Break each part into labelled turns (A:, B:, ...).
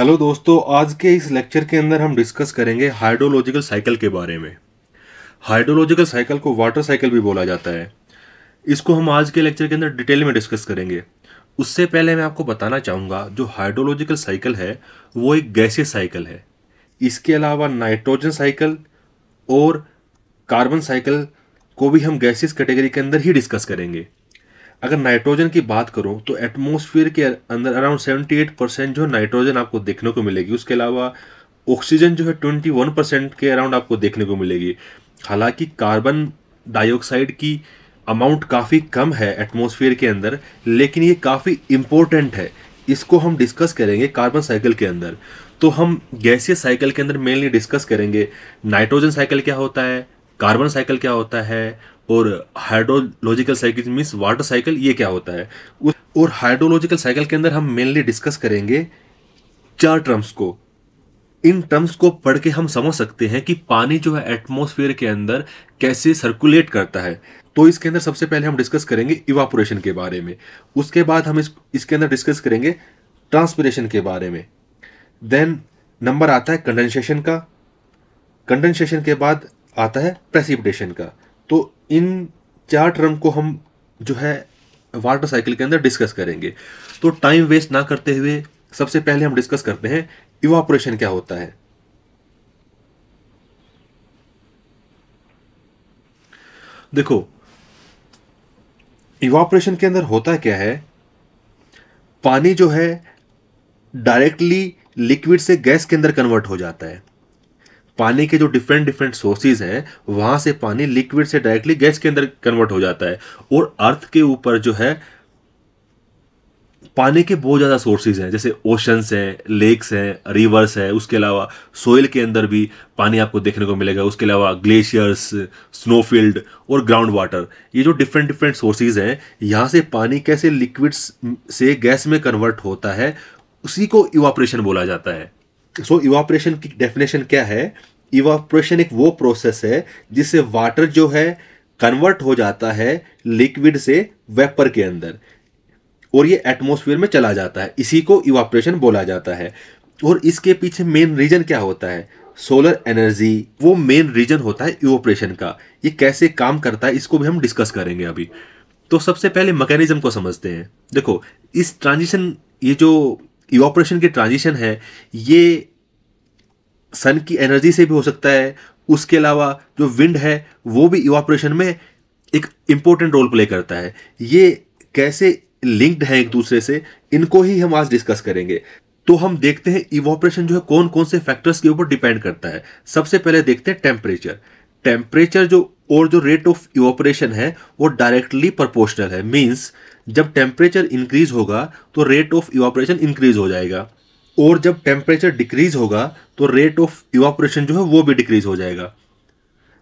A: Hello दोस्तों, आज के इस लेक्चर के अंदर हम डिस्कस करेंगे हाइड्रोलॉजिकल साइकिल के बारे में। हाइड्रोलॉजिकल साइकिल को वाटर साइकिल भी बोला जाता है। इसको हम आज के लेक्चर के अंदर डिटेल में डिस्कस करेंगे। उससे पहले मैं आपको बताना चाहूँगा, जो हाइड्रोलॉजिकल साइकिल है वो एक गैसीय साइकिल है। इसके अलावा नाइट्रोजन साइकिल और कार्बन साइकिल को भी हम गैसीय कैटेगरी के अंदर ही डिस्कस करेंगे। अगर नाइट्रोजन की बात करूं तो एटमॉस्फेयर के अंदर अराउंड 78% जो नाइट्रोजन आपको देखने को मिलेगी। उसके अलावा ऑक्सीजन जो है 21% के अराउंड आपको देखने को मिलेगी। हालांकि कार्बन डाइऑक्साइड की अमाउंट काफ़ी कम है एटमॉस्फेयर के अंदर, लेकिन ये काफ़ी इम्पोर्टेंट है। इसको हम डिस्कस करेंगे कार्बन साइकिल के अंदर। तो हम गैसीय साइकिल के अंदर मेनली डिस्कस करेंगे नाइट्रोजन साइकिल क्या होता है, कार्बन साइकिल क्या होता है, और hydrological cycle means water cycle ये क्या होता है। और हाइड्रोलॉजिकल साइकिल के अंदर हम मेनली डिस्कस करेंगे 4 टर्म्स को। इन टर्म्स को पढ़ के हम समझ सकते हैं कि पानी जो है एटमॉस्फेयर के अंदर कैसे सर्कुलेट करता है। तो इसके अंदर सबसे पहले हम डिस्कस करेंगे इवापोरेशन के बारे में। उसके बाद हम इसके अंदर डिस्कस करेंगे ट्रांसपिरेशन के बारे में। देन नंबर आता है कंडेंसेशन का। कंडेंसेशन के बाद आता है प्रेसिपिटेशन का। तो इन 4 टर्म को हम जो है वाटर साइकिल के अंदर डिस्कस करेंगे। तो टाइम वेस्ट ना करते हुए सबसे पहले हम डिस्कस करते हैं इवापोरेशन क्या होता है। देखो, इवापोरेशन के अंदर होता क्या है, पानी जो है डायरेक्टली लिक्विड से गैस के अंदर कन्वर्ट हो जाता है। पानी के जो डिफरेंट डिफरेंट सोर्सेज हैं वहां से पानी लिक्विड से डायरेक्टली गैस के अंदर कन्वर्ट हो जाता है। और अर्थ के ऊपर जो है पानी के बहुत ज़्यादा सोर्सेज हैं, जैसे ओशंस हैं, लेक्स हैं, रिवर्स है। उसके अलावा सोइल के अंदर भी पानी आपको देखने को मिलेगा। उसके अलावा ग्लेशियर्स, स्नोफील्ड और ग्राउंड वाटर, ये जो डिफरेंट डिफरेंट सोर्सेज हैं, यहाँ से पानी कैसे लिक्विड्स से गैस में कन्वर्ट होता है, उसी को इवापोरेशन बोला जाता है। सो इवापोरेशन की डेफिनेशन क्या है? इवापोरेशन एक वो प्रोसेस है जिससे वाटर जो है कन्वर्ट हो जाता है लिक्विड से वेपर के अंदर, और ये एटमॉस्फेयर में चला जाता है। इसी को इवापोरेशन बोला जाता है। और इसके पीछे मेन रीजन क्या होता है? सोलर एनर्जी, वो मेन रीजन होता है इवापोरेशन का। ये कैसे काम करता है इसको भी हम डिस्कस करेंगे अभी। तो सबसे पहले मैकेनिज्म को समझते हैं। देखो, इस ट्रांजिशन, ये जो इवापोरेशन की ट्रांजिशन है, ये सन की एनर्जी से भी हो सकता है। उसके अलावा जो विंड है वो भी इवापोरेशन में एक इंपॉर्टेंट रोल प्ले करता है। ये कैसे लिंक्ड है एक दूसरे से, इनको ही हम आज डिस्कस करेंगे। तो हम देखते हैं इवापोरेशन जो है कौन कौन से फैक्टर्स के ऊपर डिपेंड करता है। सबसे पहले देखते हैं टेम्परेचर। टेम्परेचर जो रेट ऑफ इवापोरेशन है वो डायरेक्टली प्रोपोर्शनल है। मींस जब टेम्परेचर इंक्रीज होगा तो रेट ऑफ इवापोरेशन इंक्रीज हो जाएगा, और जब टेम्परेचर डिक्रीज होगा तो रेट ऑफ इवापोरेशन जो है वो भी डिक्रीज हो जाएगा।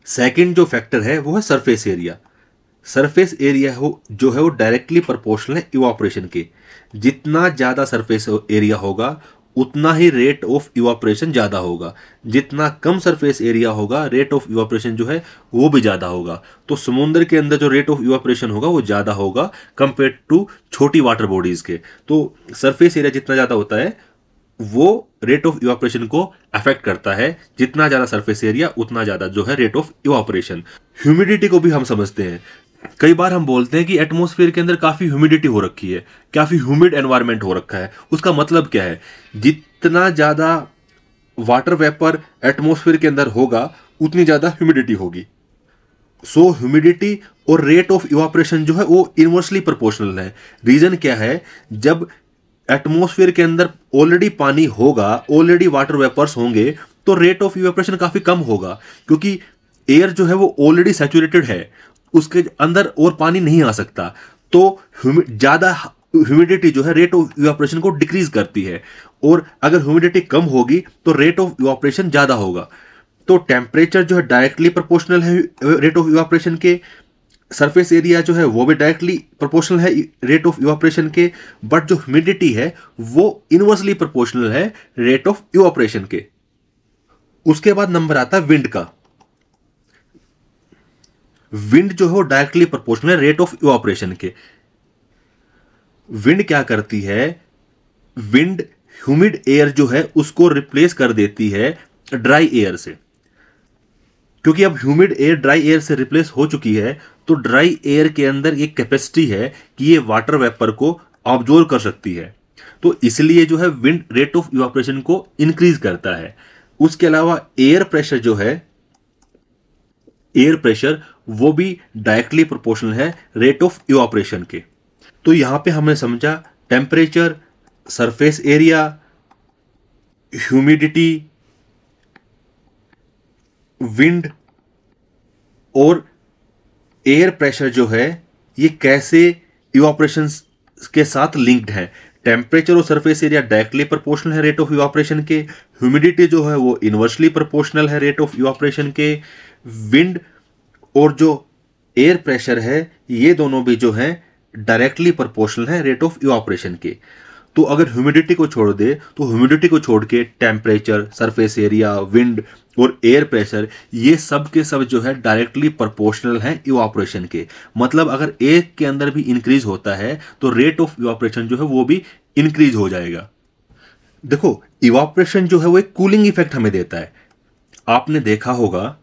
A: सेकंड जो फैक्टर है वो है सरफेस एरिया। सरफेस एरिया जो है वो डायरेक्टली प्रोपोर्शनल है इवापोरेशन के। जितना ज़्यादा सरफेस एरिया होगा उतना ही रेट ऑफ इवापोरेशन ज़्यादा होगा। जितना कम सरफेस एरिया होगा रेट ऑफ इवापोरेशन जो है वो भी ज़्यादा होगा। तो समुद्र के अंदर जो रेट ऑफ इवापोरेशन होगा वो ज़्यादा होगा कंपेयर टू छोटी वाटर बॉडीज़ के। तो सरफेस एरिया जितना ज़्यादा होता है वो रेट ऑफ इवापोरेशन को अफेक्ट करता है। जितना ज़्यादा सरफेस एरिया उतना ज़्यादा जो है रेट ऑफ इवापोरेशन। ह्यूमिडिटी को भी हम समझते हैं। कई बार हम बोलते हैं कि एटमॉस्फेयर के अंदर काफ़ी ह्यूमिडिटी हो रखी है, काफ़ी ह्यूमिड एनवायरनमेंट हो रखा है। उसका मतलब क्या है? जितना ज़्यादा वाटर वेपर एटमॉस्फेयर के अंदर होगा उतनी ज़्यादा ह्यूमिडिटी होगी। सो ह्यूमिडिटी और रेट ऑफ इवापोरेशन जो है वो इनवर्सली प्रोपोर्शनल है। रीज़न क्या है? जब एटमॉस्फेयर के अंदर ऑलरेडी पानी होगा, ऑलरेडी वाटर वेपर्स होंगे, तो रेट ऑफ इवेपोरेशन काफी कम होगा, क्योंकि एयर जो है वो ऑलरेडी सैचुरेटेड है, उसके अंदर और पानी नहीं आ सकता। तो ज्यादा ह्यूमिडिटी जो है रेट ऑफ इवेपोरेशन को डिक्रीज करती है, और अगर ह्यूमिडिटी कम होगी तो रेट ऑफ इवेपोरेशन ज्यादा होगा। तो टेम्परेचर जो है डायरेक्टली प्रोपोर्शनल है रेट ऑफ इवेपोरेशन के। सरफेस एरिया जो है वो भी डायरेक्टली प्रोपोर्शनल है रेट ऑफ इवापोरेशन के, बट जो ह्यूमिडिटी है वो इनवर्सली प्रोपोर्शनल है रेट ऑफ इवापोरेशन के। उसके बाद नंबर आता है विंड का। विंड जो है वो डायरेक्टली प्रोपोर्शनल है रेट ऑफ इवापोरेशन के। विंड क्या करती है? विंड ह्यूमिड एयर जो है उसको रिप्लेस कर देती है ड्राई एयर से। क्योंकि अब ह्यूमिड एयर ड्राई एयर से रिप्लेस हो चुकी है, तो ड्राई एयर के अंदर एक कैपेसिटी है कि ये वाटर वेपर को ऑब्जॉर्व कर सकती है, तो इसलिए जो है विंड रेट ऑफ इवापोरेशन को इंक्रीज करता है। उसके अलावा एयर प्रेशर जो है, एयर प्रेशर वो भी डायरेक्टली प्रोपोर्शनल है रेट ऑफ इवापोरेशन के। तो यहां पे हमने समझा temperature, surface area, humidity, wind और एयर प्रेशर जो है ये कैसे इवापोरेशन के साथ लिंक्ड है। टेम्परेचर और सरफेस एरिया डायरेक्टली प्रोपोर्शनल है रेट ऑफ इवापोरेशन के, ह्यूमिडिटी जो है वो इनवर्सली प्रोपोर्शनल है रेट ऑफ इवापोरेशन के, विंड और जो एयर प्रेशर है ये दोनों भी जो है डायरेक्टली प्रोपोर्शनल है रेट ऑफ इवापोरेशन के। तो अगर ह्यूमिडिटी को छोड़ दे तो ह्यूमिडिटी को छोड़ के टेम्परेचर, सरफेस एरिया, विंड और एयर प्रेशर ये सब के सब जो है डायरेक्टली प्रोपोर्शनल हैं इवापोरेशन के। मतलब अगर एक के अंदर भी इंक्रीज होता है तो रेट ऑफ इवापोरेशन जो है वो भी इंक्रीज हो जाएगा। देखो, इवापोरेशन जो है वो एक कूलिंग इफेक्ट हमें देता है। आपने देखा होगा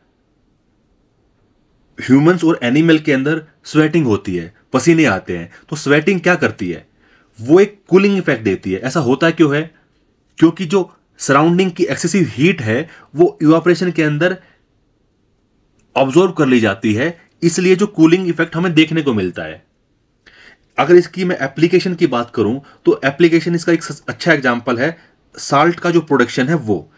A: ह्यूमंस और एनिमल के अंदर स्वेटिंग होती है, पसीने आते हैं, तो स्वेटिंग क्या करती है, वो एक कूलिंग इफेक्ट देती है। ऐसा होता क्यों है? क्योंकि जो सराउंडिंग की एक्सेसिव हीट है वो इवापोरेशन के अंदर ऑब्जॉर्व कर ली जाती है, इसलिए जो कूलिंग इफेक्ट हमें देखने को मिलता है। अगर इसकी मैं एप्लीकेशन की बात करूं तो एप्लीकेशन इसका एक अच्छा एग्जांपल है साल्ट का जो प्रोडक्शन है। वो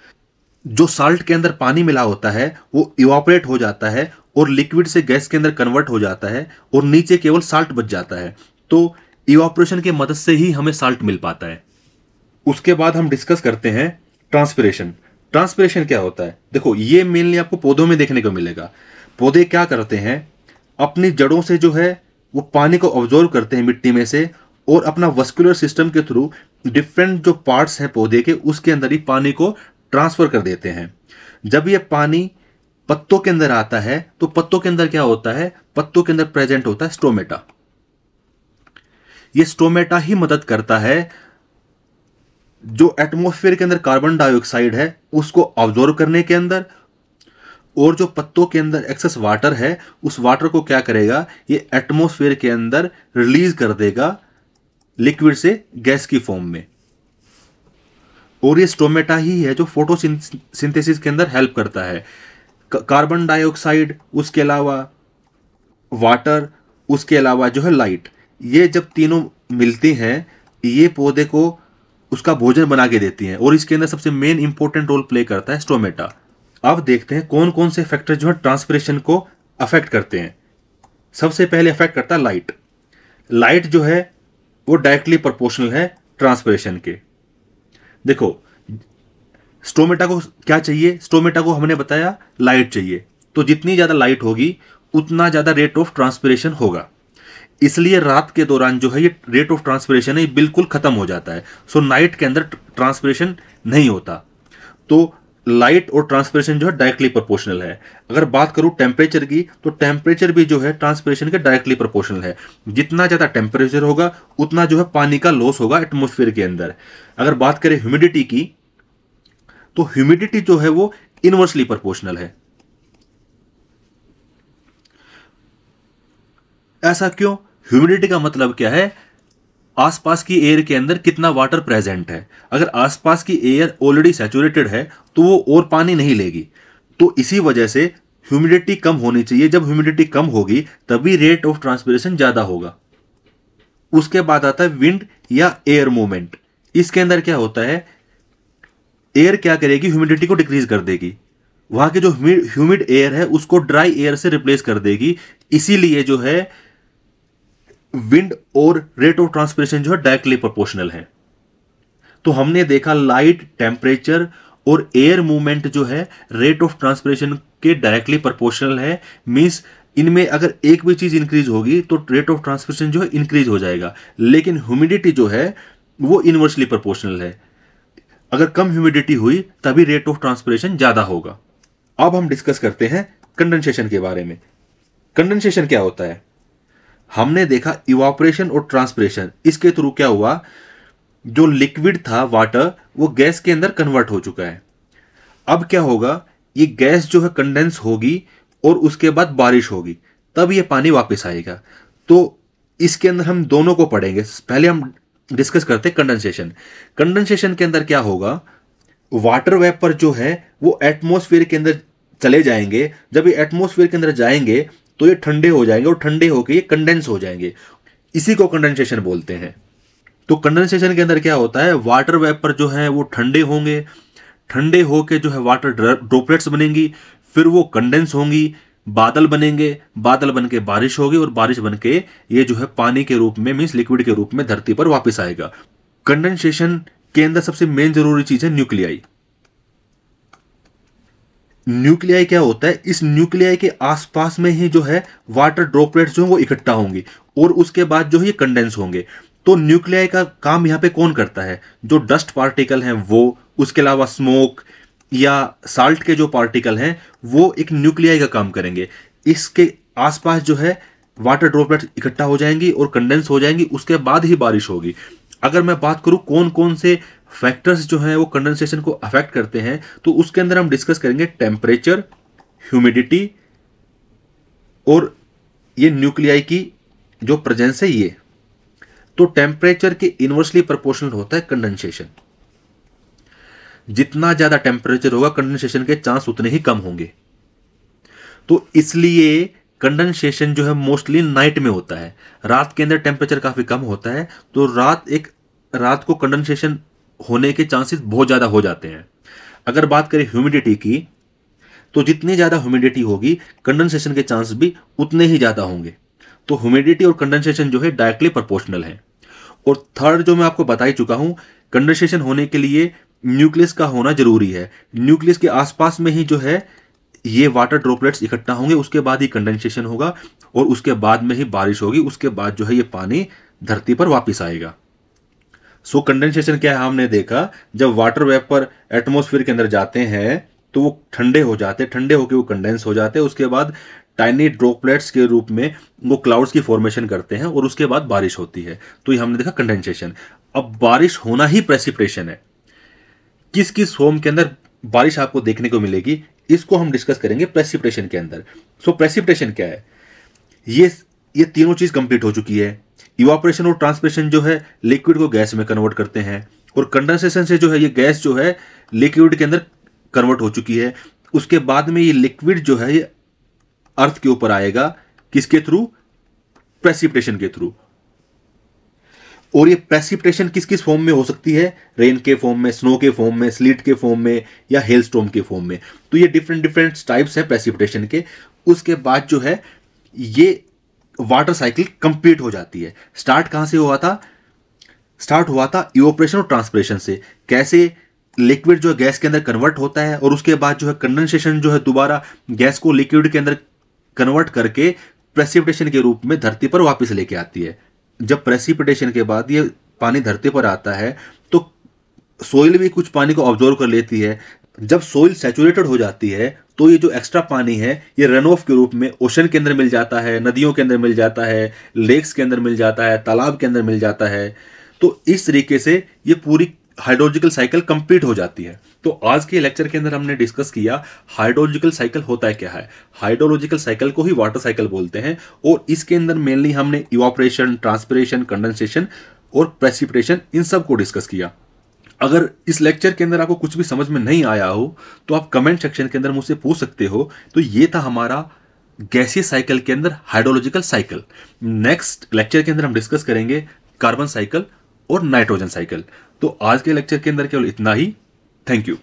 A: जो साल्ट के अंदर पानी मिला होता है वो इवापोरेट हो जाता है और लिक्विड से गैस के अंदर कन्वर्ट हो जाता है और नीचे केवल साल्ट बच जाता है। तो इवापोरेशन की मदद से ही हमें साल्ट मिल पाता है। उसके बाद हम डिस्कस करते हैं ट्रांसपिरेशन। ट्रांसपिरेशन क्या होता है? देखो, ये मेनली आपको पौधों में देखने को मिलेगा। पौधे क्या करते हैं, अपनी जड़ों से जो है वो पानी को ऑब्जॉर्व करते हैं मिट्टी में से और अपना वस्कुलर सिस्टम के थ्रू डिफरेंट जो पार्ट्स हैं पौधे के उसके अंदर ही पानी को ट्रांसफर कर देते हैं। जब ये पानी पत्तों के अंदर आता है तो पत्तों के अंदर क्या होता है, पत्तों के अंदर प्रेजेंट होता है स्टोमेटा। ये स्टोमेटा ही मदद करता है जो एटमॉस्फेयर के अंदर कार्बन डाइऑक्साइड है उसको ऑब्जॉर्व करने के अंदर, और जो पत्तों के अंदर एक्सेस वाटर है उस वाटर को क्या करेगा, ये एटमॉस्फेयर के अंदर रिलीज कर देगा लिक्विड से गैस की फॉर्म में। और ये स्टोमेटा ही है जो फोटोसिंथेसिस के अंदर हेल्प करता है। कार्बन डाइऑक्साइड, उसके अलावा वाटर, उसके अलावा जो है लाइट, ये जब तीनों मिलती हैं ये पौधे को उसका भोजन बना के देती हैं और इसके अंदर सबसे मेन इंपॉर्टेंट रोल प्ले करता है स्टोमेटा। अब देखते हैं कौन कौन से फैक्टर जो है ट्रांसपिरेशन को अफेक्ट करते हैं। सबसे पहले अफेक्ट करता है लाइट। लाइट जो है वो डायरेक्टली प्रोपोर्शनल है ट्रांसपिरेशन के। देखो, स्टोमेटा को क्या चाहिए, स्टोमेटा को हमने बताया लाइट चाहिए, तो जितनी ज्यादा लाइट होगी उतना ज्यादा रेट ऑफ ट्रांसपिरेशन होगा। इसलिए रात के दौरान जो है ये रेट ऑफ ट्रांसपिरेशन है ये बिल्कुल खत्म हो जाता है। सो नाइट के अंदर ट्रांसपिरेशन नहीं होता। तो लाइट और ट्रांसपिरेशन जो है डायरेक्टली प्रोपोर्शनल है। अगर बात करूं टेम्परेचर की तो टेम्परेचर भी जो है ट्रांसपिरेशन के डायरेक्टली प्रोपोर्शनल है। जितना ज्यादा टेम्परेचर होगा उतना जो है पानी का लॉस होगा एटमॉस्फेयर के अंदर। अगर बात करें ह्यूमिडिटी की तो ह्यूमिडिटी जो है वो इनवर्सली प्रोपोर्शनल है। ऐसा क्यों? ह्यूमिडिटी का मतलब क्या है, आसपास की एयर के अंदर कितना वाटर प्रेजेंट है। अगर आसपास की एयर ऑलरेडी सैचुरेटेड है तो वो और पानी नहीं लेगी, तो इसी वजह से ह्यूमिडिटी कम होनी चाहिए। जब ह्यूमिडिटी कम होगी तभी रेट ऑफ ट्रांसपिरेशन ज्यादा होगा। उसके बाद आता है विंड या एयर मूवमेंट। इसके अंदर क्या होता है, एयर क्या करेगी, ह्यूमिडिटी को डिक्रीज कर देगी। वहां के जो ह्यूमिड एयर है उसको ड्राई एयर से रिप्लेस कर देगी। इसीलिए जो है विंड और रेट ऑफ ट्रांसपिरेशन जो है डायरेक्टली प्रोपोर्शनल है। तो हमने देखा लाइट, टेम्परेचर और एयर मूवमेंट जो है रेट ऑफ ट्रांसपिरेशन के डायरेक्टली प्रोपोर्शनल है। मींस इनमें अगर एक भी चीज इंक्रीज होगी तो रेट ऑफ ट्रांसपिरेशन जो है इंक्रीज हो जाएगा। लेकिन ह्यूमिडिटी जो है वो इनवर्सली प्रोपोर्शनल है। अगर कम ह्यूमिडिटी हुई तभी रेट ऑफ ट्रांसपिरेशन ज्यादा होगा। अब हम डिस्कस करते हैं कंडेंसेशन के बारे में। कंडेंसेशन क्या होता है? हमने देखा इवापोरेशन और ट्रांसपिरेशन, इसके थ्रू क्या हुआ, जो लिक्विड था वाटर वो गैस के अंदर कन्वर्ट हो चुका है। अब क्या होगा, ये गैस जो है कंडेंस होगी और उसके बाद बारिश होगी, तब ये पानी वापस आएगा। तो इसके अंदर हम दोनों को पढ़ेंगे। पहले हम डिस्कस करते हैं कंडेंसेशन। कंडेंसेशन के अंदर क्या होगा, वाटर वेपर जो है वो एटमॉस्फेयर के अंदर चले जाएंगे। जब ये एटमॉस्फेयर के अंदर जाएंगे तो ये ठंडे हो जाएंगे और ठंडे होकर ये कंडेंस हो जाएंगे। इसी को कंडेंसेशन बोलते हैं। तो कंडेंसेशन के अंदर क्या होता है, वाटर वेपर जो है वो ठंडे होंगे, ठंडे होके जो है वाटर ड्रॉपलेट्स बनेंगी, फिर वो कंडेंस होंगी, बादल बनेंगे, बादल बन के बारिश होगी और बारिश बन के ये जो है पानी के रूप में मीन्स लिक्विड के रूप में धरती पर वापस आएगा। कंडेंसेशन के अंदर सबसे मेन जरूरी चीज है न्यूक्लियाई। न्यूक्लियाई क्या होता है, इस न्यूक्लियाई के आसपास में ही जो है वाटर ड्रॉपलेट्स जो वो इकट्ठा होंगी और उसके बाद जो है ये कंडेंस होंगे। तो न्यूक्लियाई का काम यहां पे कौन करता है, जो डस्ट पार्टिकल हैं वो, उसके अलावा स्मोक या साल्ट के जो पार्टिकल हैं वो एक न्यूक्लियाई का काम करेंगे। इसके आसपास जो है वाटर ड्रॉपलेट्स इकट्ठा हो जाएंगी और कंडेंस हो जाएंगी, उसके बाद ही बारिश होगी। अगर मैं बात करूं कौन कौन से फैक्टर्स जो हैं वो कंडेंसेशन को अफेक्ट करते हैं, तो उसके अंदर हम डिस्कस करेंगे टेम्परेचर, ह्यूमिडिटी और ये न्यूक्लियाई की जो प्रेजेंस है ये। तो टेम्परेचर के इनवर्सली प्रोपोर्शनल होता है कंडेंसेशन। जितना ज्यादा टेम्परेचर होगा कंडेंसेशन के चांस उतने ही कम होंगे। तो इसलिए कंडेंसेशन जो है मोस्टली नाइट में होता है। रात के अंदर टेम्परेचर काफी कम होता है, तो रात को कंडेंसेशन होने के चांसेस बहुत ज्यादा हो जाते हैं। अगर बात करें ह्यूमिडिटी की, तो जितनी ज्यादा ह्यूमिडिटी होगी कंडेंसेशन के चांस भी उतने ही ज्यादा होंगे। तो ह्यूमिडिटी और कंडेंसेशन जो है डायरेक्टली प्रोपोर्शनल है। और थर्ड जो मैं आपको बता ही चुका हूं, कंडेंसेशन होने के लिए न्यूक्लियस का होना जरूरी है। न्यूक्लियस के आसपास में ही जो है ये वाटर ड्रॉपलेट्स इकट्ठा होंगे, उसके बाद ही कंडेंसेशन होगा और उसके बाद में ही बारिश होगी, उसके बाद जो है ये पानी धरती पर वापस आएगा। सो कंडेंसेशन क्या है, हमने देखा जब वाटर वेपर एटमॉस्फेयर के अंदर जाते हैं तो वो ठंडे हो जाते हैं, ठंडे होकर वो कंडेंस हो जाते हैं, उसके बाद टाइनी ड्रॉपलेट्स के रूप में वो क्लाउड्स की फॉर्मेशन करते हैं और उसके बाद बारिश होती है। तो ये हमने देखा कंडेंसेशन। अब बारिश होना ही प्रेसिपिटेशन है। किस किस फॉर्म के अंदर बारिश आपको देखने को मिलेगी, इसको हम डिस्कस करेंगे प्रेसिपिटेशन के अंदर। सो प्रेसिपिटेशन क्या है, ये तीनों चीज कंप्लीट हो चुकी है। इवापोरेशन और ट्रांसपिरेशन जो है लिक्विड को गैस में कन्वर्ट करते हैं, और कंडेंसेशन से जो है ये गैस जो है लिक्विड के अंदर कन्वर्ट हो चुकी है। उसके बाद में ये लिक्विड जो है ये अर्थ के ऊपर आएगा, किसके थ्रू, प्रेसिपिटेशन के थ्रू। और ये प्रेसिपिटेशन किस किस फॉर्म में हो सकती है, रेन के फॉर्म में, स्नो के फॉर्म में, स्लीट के फॉर्म में या हेलस्टॉर्म के फॉर्म में। तो ये डिफरेंट टाइप्स है प्रेसिपिटेशन के। उसके बाद जो है ये वाटर साइकिल कंप्लीट हो जाती है। स्टार्ट कहां से हुआ था, स्टार्ट हुआ था इवापोरेशन और ट्रांसपिरेशन से। कैसे लिक्विड जो है गैस के अंदर कन्वर्ट होता है और उसके बाद जो है कंडेंसेशन जो है दोबारा गैस को लिक्विड के अंदर कन्वर्ट करके प्रेसिपिटेशन के रूप में धरती पर वापस लेके आती है। जब प्रेसिपिटेशन के बाद ये पानी धरती पर आता है तो सोइल भी कुछ पानी को ऑब्जॉर्व कर लेती है। जब सोइल सैचुरेटेड हो जाती है तो ये जो एक्स्ट्रा पानी है ये रन ऑफ के रूप में ओशन के अंदर मिल जाता है, नदियों के अंदर मिल जाता है, लेक्स के अंदर मिल जाता है, तालाब के अंदर मिल जाता है। तो इस तरीके से ये पूरी हाइड्रोलॉजिकल साइकिल कंप्लीट हो जाती है। तो आज के लेक्चर के अंदर हमने डिस्कस किया हाइड्रोलॉजिकल साइकिल होता है क्या है। हाइड्रोलॉजिकल साइकिल को ही वाटर साइकिल बोलते हैं, और इसके अंदर मेनली हमने इवापोरेशन, ट्रांसपिरेशन, कंडेंसेशन और प्रेसिपिटेशन इन सब को डिस्कस किया। अगर इस लेक्चर के अंदर आपको कुछ भी समझ में नहीं आया हो तो आप कमेंट सेक्शन के अंदर मुझसे पूछ सकते हो। तो ये था हमारा गैसीय साइकिल के अंदर हाइड्रोलॉजिकल साइकिल। नेक्स्ट लेक्चर के अंदर हम डिस्कस करेंगे कार्बन साइकिल और नाइट्रोजन साइकिल। तो आज के लेक्चर के अंदर केवल इतना ही। Thank you.